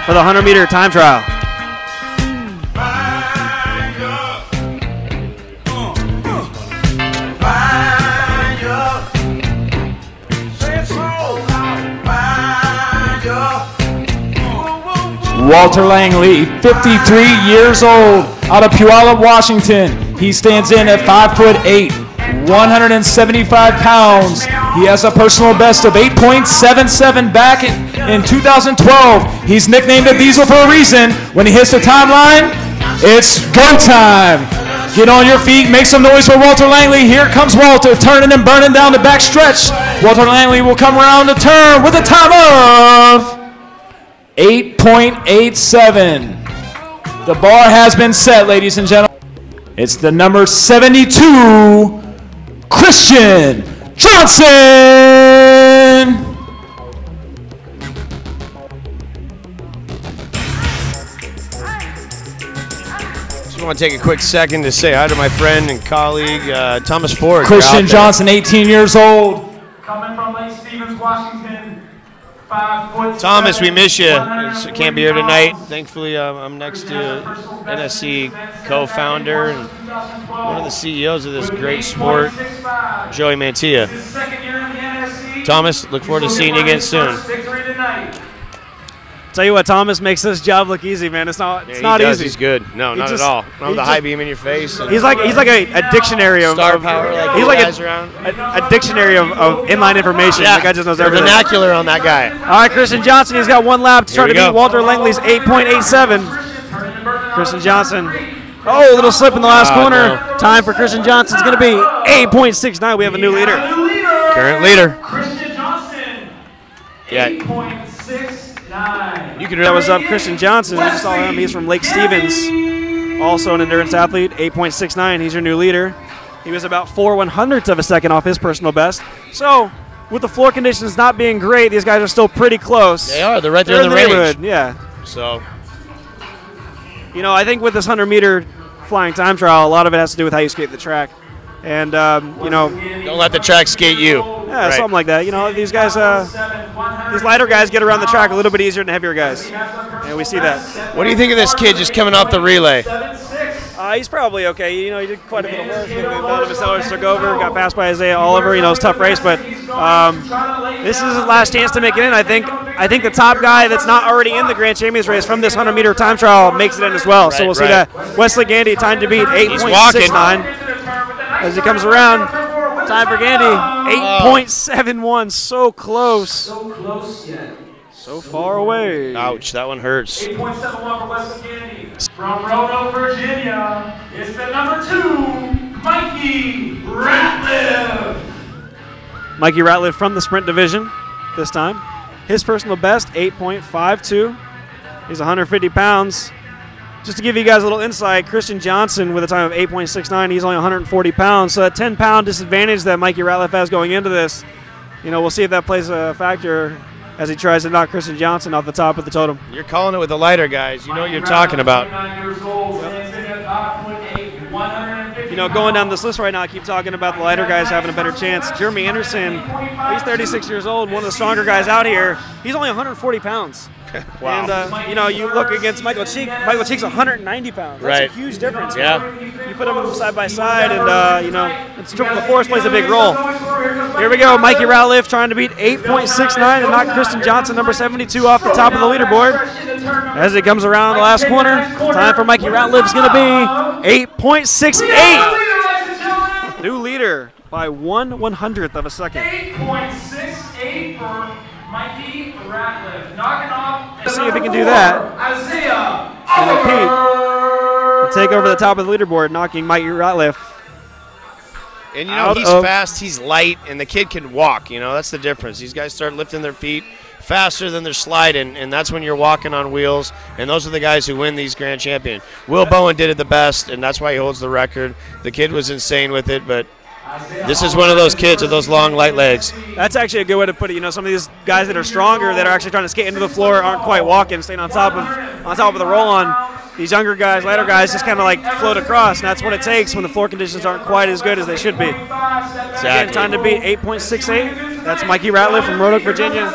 for the 100-meter time trial. Walter Langley, 53 years old, out of Puyallup, Washington. He stands in at 5'8", 175 pounds. He has a personal best of 8.77 back in 2012. He's nicknamed a Diesel for a reason. When he hits the timeline, it's go time. Get on your feet, make some noise for Walter Langley. Here comes Walter, turning and burning down the back stretch. Walter Langley will come around the turn with a time of 8.87. The bar has been set, ladies and gentlemen. It's the number 72, Christiaan Johnson. Just want to take a quick second to say hi to my friend and colleague, Thomas Ford. Christiaan Johnson, 18 years old. Coming from Lake Stevens, Washington. Thomas, we miss you. Can't be here tonight. Thankfully, I'm next to NSC co-founder and one of the CEOs of this great sport, Joey Mantilla. Thomas, look forward to seeing you again soon. Tell you what, Thomas makes this job look easy, man. It's not easy. He's good. No, not at all. Not with the high beam in your face. He's like a dictionary of star power. He's like a dictionary of inline information. Yeah, the guy just knows everything. Vernacular on that guy. All right, Christiaan Johnson. He's got one lap to try to beat Walter Langley's 8.87. Christiaan Johnson. Oh, a little slip in the last corner. No. Time for Christiaan Johnson is going to be 8.69. We have a new leader. Current leader. Christiaan Johnson. Yeah. 8.69. That was up Christiaan Johnson. You just saw him. He's from Lake Stevens. Also an endurance athlete. 8.69. He's your new leader. He was about 4/100ths of a second off his personal best. So, with the floor conditions not being great, these guys are still pretty close. They are. They're right there in the range. Yeah. So, you know, I think with this 100-meter flying time trial, a lot of it has to do with how you skate the track. And, you know, don't let the track skate you. Yeah, right. Something like that. You know, these guys, these lighter guys get around the track a little bit easier than heavier guys. And we see that. What do you think of this kid just coming off the relay? He's probably okay. You know, he did quite a bit of work. Donavon Sellers took over, got passed by Isaiah Oliver. You know, it's a tough race, but this is his last chance to make it in. I think the top guy that's not already in the Grand Champions race from this 100-meter time trial makes it in as well. So we'll see that. Wesley Gandy, time to beat 8.69. As he comes around, time for Gandy, 8.71, so close. So close yet. So far away. Ouch, that one hurts. 8.71 for Wesley Gandy. From Roanoke, Virginia, it's the number 2, Mikey Ratliff. Mikey Ratliff from the sprint division this time. His personal best, 8.52. He's 150 pounds. Just to give you guys a little insight, Christiaan Johnson with a time of 8.69, he's only 140 pounds. So that 10-pound disadvantage that Mikey Ratliff has going into this, you know, we'll see if that plays a factor as he tries to knock Christiaan Johnson off the top of the totem. You're calling it with the lighter guys. You know what you're talking about. You know, going down this list right now, I keep talking about the lighter guys having a better chance. Jeremy Anderson, he's 36 years old, one of the stronger guys out here. He's only 140 pounds. Wow. And, you know, you look against Michael Cheek. Michael Cheek's 190 pounds. That's a huge difference. Yeah. You put them side by side, and, you know, the force plays a big role. Here we go. Mikey Ratliff trying to beat 8.69 and knock Christiaan Johnson, number 72, off the top of the leaderboard. As it comes around the last corner, time for Mikey Ratliff is going to be 8.68. New leader by 1/100th of a second. 8.68 for Mikey Ratliff. Knocking off. Let's see if he can do that. Isaiah And repeat. Take over the top of the leaderboard, knocking Mikey Ratliff. And, you know, he's fast, he's light, and the kid can walk. You know, that's the difference. These guys start lifting their feet faster than they're sliding, and that's when you're walking on wheels, and those are the guys who win these Grand Champions. Will Bowen did it the best, and that's why he holds the record. The kid was insane with it, but this is one of those kids with those long, light legs. That's actually a good way to put it. You know, some of these guys that are stronger, that are actually trying to skate into the floor, aren't quite walking, staying on top of the roll-on. These younger guys, lighter guys, just kind of like float across, and that's what it takes when the floor conditions aren't quite as good as they should be. Exactly. Again, time to beat 8.68. That's Mikey Ratliff from Roanoke, Virginia.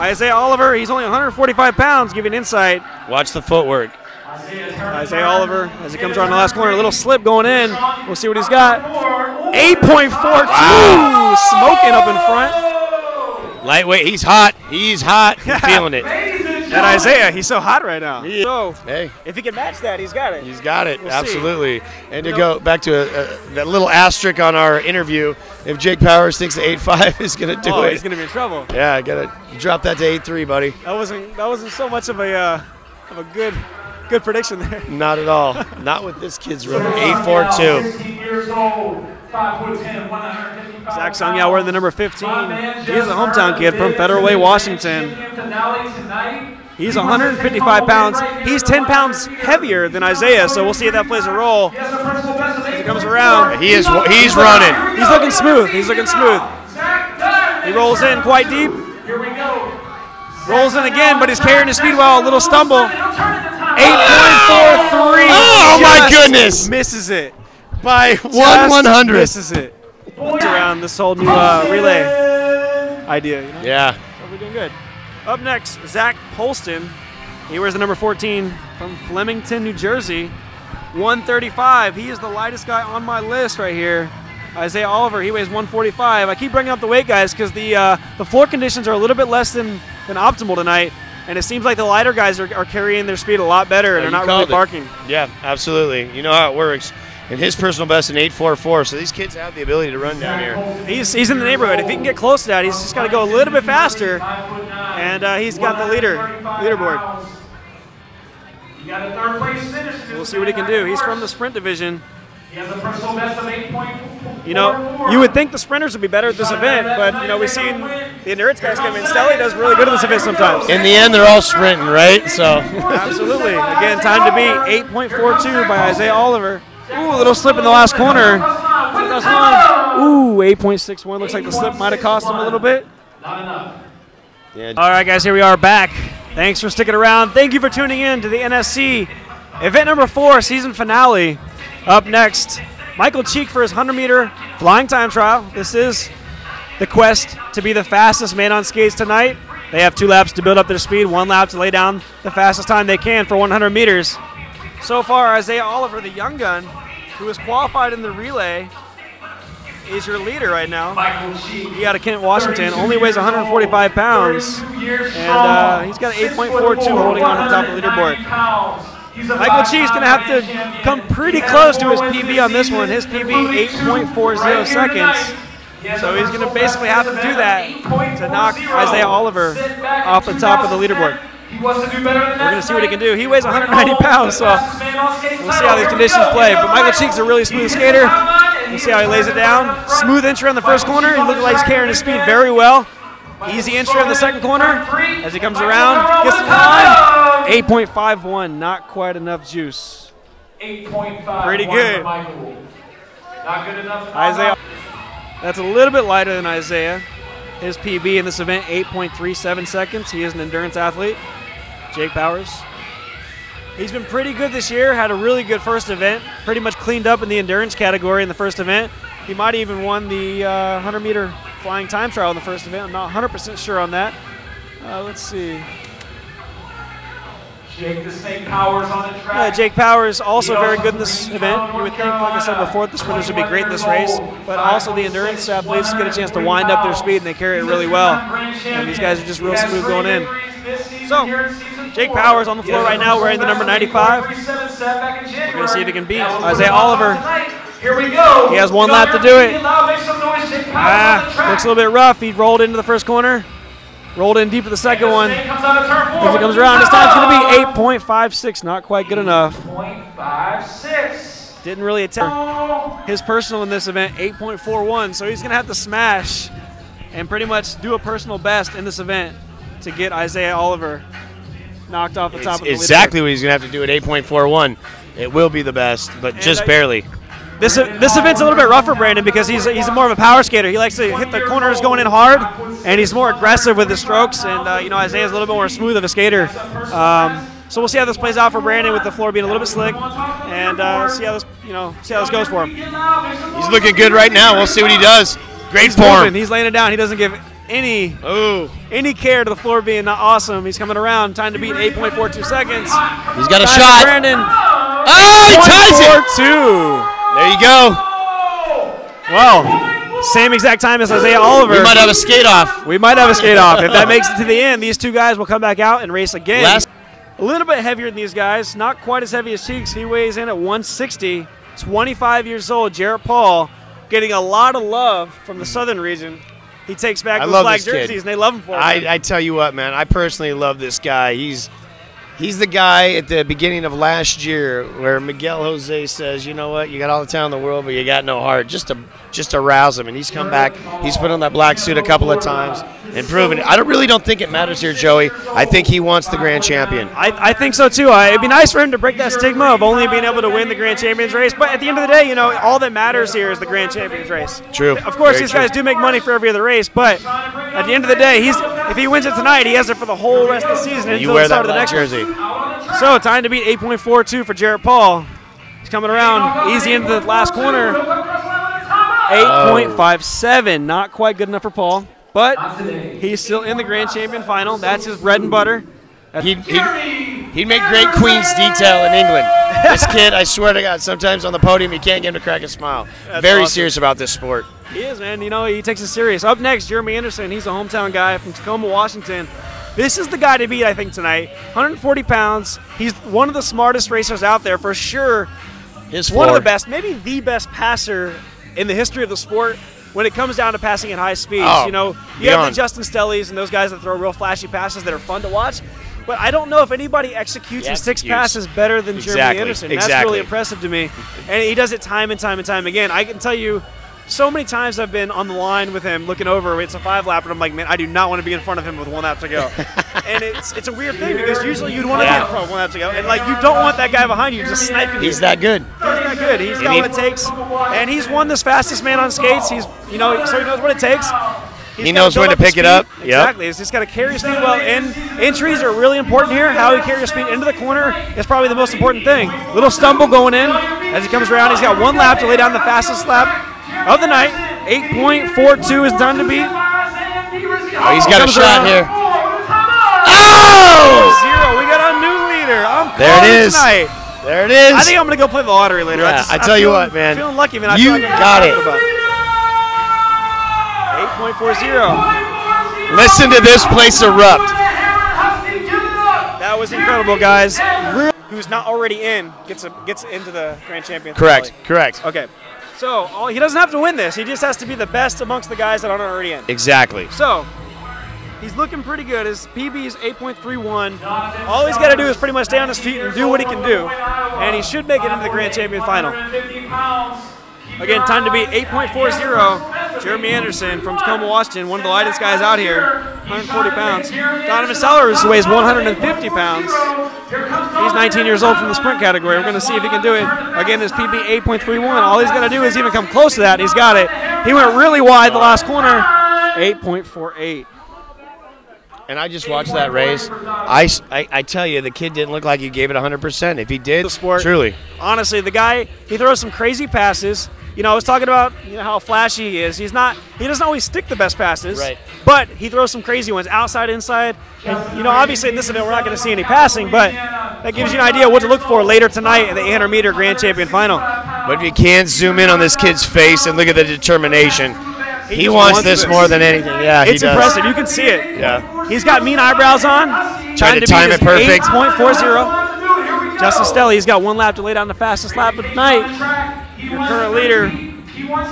Isaiah Oliver, he's only 145 pounds, giving insight. Watch the footwork. Isaiah Oliver, as he comes around the last corner, a little slip going in. We'll see what he's got. 8.42, wow. Smoking up in front. Lightweight, he's hot. He's hot. I'm feeling it. And Isaiah, he's so hot right now. So, hey, if he can match that, he's got it. He's got it, we'll absolutely. See. And to go back to that little asterisk on our interview, if Jake Powers thinks the 8.5 is going to do it, he's going to be in trouble. Yeah, I got to drop that to 8.3, buddy. That wasn't so much of a good prediction there. Not at all. Not with this kid's running. 8.42. 15 years old, 5'10", 150 pounds. Zac Sagiao wearing the number 15. He is a hometown kid from Federal Way, Washington. He's 155 pounds. He's 10 pounds heavier than Isaiah, so we'll see if that plays a role as he comes around. He's running. He's looking smooth. He's looking smooth. He rolls in quite deep. Rolls in again, but he's carrying his speed well. A little stumble. 8.43. Oh, my goodness. Misses it. By 1/100. Misses it. Around this whole new relay idea. You know? Yeah. So we're doing good. Up next, Zach Polston. He wears the number 14 from Flemington, New Jersey. 135. He is the lightest guy on my list right here. Isaiah Oliver, he weighs 145. I keep bringing up the weight, guys, because the floor conditions are a little bit less than optimal tonight, and it seems like the lighter guys are carrying their speed a lot better, and they're not really barking. Yeah, absolutely. You know how it works. And his personal best in 8.44, so these kids have the ability to run down here. He's in the neighborhood. If he can get close to that, he's just got to go a little bit faster, and he's got the leaderboard. We'll see what he can do. He's from the sprint division. He has a personal best of 8.44. You know, you would think the sprinters would be better at this event, but, you know, we've seen the endurance guys come in. Stelly does really good at this event sometimes. In the end, they're all sprinting, right? So absolutely. Again, time to beat 8.42 by Isaiah Oliver. Ooh, a little slip in the last corner. Ooh, 8.61. Looks like the slip might have cost him a little bit. Not enough. Yeah. All right, guys, here we are back. Thanks for sticking around. Thank you for tuning in to the NSC event number 4, season finale. Up next, Michael Cheek for his 100-meter flying time trial. This is the quest to be the fastest man on skates tonight. They have 2 laps to build up their speed, 1 lap to lay down the fastest time they can for 100 meters. So far, Isaiah Oliver, the young gun, who is qualified in the relay, is your leader right now. He out of Kent, Washington, only weighs 145 pounds, and he's got an 8.42 holding on the top of the leaderboard. Michael Cheek's going to have to come pretty close to his PB on this one. His PB, 8.40 seconds. So he's going to basically have to do that to knock Isaiah Oliver off the top of the leaderboard. We're going to see what he can do. He weighs 190 pounds, so we'll see how these conditions play. But Michael Cheek's a really smooth skater. We'll see how he lays it down. Smooth entry on the first corner. He looks like he's carrying his speed very well. Easy entry on the second corner as he comes around. Gets the line. 8.51, not quite enough juice. 8.5. Pretty good. Not good enough. Isaiah. That's a little bit lighter than Isaiah. His PB in this event, 8.37 seconds. He is an endurance athlete. Jake Powers. He's been pretty good this year, had a really good first event, pretty much cleaned up in the endurance category in the first event. He might have even won the 100-meter flying time trial in the first event. I'm not 100% sure on that. Let's see. Jake the Snake Powers on the track. Yeah, Jake Powers also very good in this event. You would think, like I said before, the sprinters would be great in this race, but also the endurance athletes get a chance to wind up their speed, and they carry it really well. And these guys are just real smooth going in. So, Jake Powers on the floor right now wearing the number 95. We're going to see if he can beat Isaiah Oliver. Here we go. He has 1 lap to do it. Looks a little bit rough. He rolled into the first corner. Rolled in deep to the second one. As he comes around, his time's going to be 8.56. Not quite good enough. 8.56. Didn't really attempt his personal in this event, 8.41. So he's going to have to smash and pretty much do a personal best in this event to get Isaiah Oliver knocked off the top of the leaderboard. Exactly what he's going to have to do at 8.41. It will be the best, but just barely. This event's a little bit rougher, Brandon, because he's more of a power skater. He likes to hit the corners going in hard, and he's more aggressive with his strokes. And you know, Isaiah's a little bit more smooth of a skater. So we'll see how this plays out for Brandon with the floor being a little bit slick, and see how this goes for him. He's looking good right now. We'll see what he does. Great form. He's laying it down. He doesn't give any care to the floor being not awesome. He's coming around. Time to beat 8.42 seconds. He's got a shot. Brandon. Oh, he ties it. 2. There you go. Well, same exact time as Isaiah Oliver. We might have a skate off. We might have a skate off. If that makes it to the end, these two guys will come back out and race again. A little bit heavier than these guys. Not quite as heavy as Cheeks. He weighs in at 160. 25 years old. Jarrett Paul getting a lot of love from the southern region. He takes back those black jerseys, and they love him for it. I tell you what, man. I personally love this guy. He's the guy at the beginning of last year where Miguel Jose says, you know what, you got all the talent in the world, but you got no heart. Just to rouse him. And he's come back. He's put on that black suit a couple of times and proven it. I really don't think it matters here, Joey. I think he wants the grand champion. I think so, too. It'd be nice for him to break that stigma of only being able to win the grand champions race. But at the end of the day, you know, all that matters here is the grand champions race. True. Of course, these guys do make money for every other race, but at the end of the day, if he wins it tonight, he has it for the whole rest of the season until the start of the next jersey. So time to beat 8.42 for Jarrett Paul. He's coming around easy into the last corner. 8.57, not quite good enough for Paul, but he's still in the grand champion final. That's his bread and butter. He'd make great Queen's detail in England. This kid, I swear to God, sometimes on the podium you can't get him to crack a smile. Very serious about this sport. He is, man. You know, he takes it serious. Up next, Jeremy Anderson. He's a hometown guy from Tacoma, Washington. This is the guy to beat, I think, tonight. 140 pounds. He's one of the smartest racers out there for sure. One of the best, maybe the best passer in the history of the sport when it comes down to passing at high speeds. You know, you have the Justin Stellys and those guys that throw real flashy passes that are fun to watch. But I don't know if anybody executes his 6 passes better than Jeremy Anderson. That's really impressive to me. And he does it time and time and time again. I can tell you, so many times I've been on the line with him looking over. It's a 5-lap, and I'm like, man, I do not want to be in front of him with 1 lap to go. And it's a weird thing because usually you'd want to be in front with 1 lap to go. And, like, you don't want that guy behind you just sniping you. He's that good. He's that good. He's got what it takes. And he's won this fastest man on skates. So he knows what it takes. He knows when to pick it up. Exactly. He's just got to carry his speed well. And entries are really important here. How he carries speed into the corner is probably the most important thing. Little stumble going in as he comes around. He's got 1 lap to lay down the fastest lap of the night. 8.42 is done to beat. Oh, he's got a shot here. Oh! 0. We got a new leader. There it is. Tonight. There it is. I think I'm going to go play the lottery later. Yeah, I tell you what, man. I'm feeling lucky, man. You got it. 8.40. Listen to this place erupt. That was incredible, guys. Who's not already in gets into the grand champion. Correct. Okay. So he doesn't have to win this. He just has to be the best amongst the guys that aren't already in. Exactly. So he's looking pretty good. His PB is 8.31. All he's got to do is pretty much stay on his feet and do what he can do, and he should make it into the grand champion final. Again, time to beat 8.40. Jeremy Anderson from Tacoma, Washington, one of the lightest guys out here, 140 pounds. Donavon Sellers weighs 150 pounds. He's 19 years old from the sprint category. We're going to see if he can do it. Again, his PB 8.31. All he's got to do is even come close to that. He's got it. He went really wide the last corner, 8.48. And I just watched that race. I tell you, the kid didn't look like he gave it 100%. If he did, the sport, truly. Honestly, the guy, he throws some crazy passes. You know, I was talking about how flashy he is. He doesn't always stick the best passes, right? But he throws some crazy ones, outside, inside. And obviously in this event we're not going to see any passing, but that gives you an idea what to look for later tonight in the 800-meter grand champion final. But if you can zoom in on this kid's face and look at the determination, he wants this more than anything. Yeah, it's impressive. You can see it. Yeah, he's got mean eyebrows on. Trying to time it perfect. 8.40. Justin Stelly, he's got 1 lap to lay down the fastest lap of the night. Your current leader,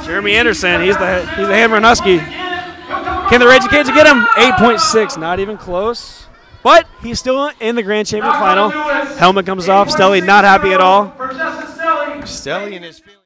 Jeremy Anderson, he's the Hammer and Husky. Can the Raging Cajun get him? 8.6, not even close. But he's still in the grand champion final. Helmet comes off. Stelly not happy at all. Stelly in his feelings.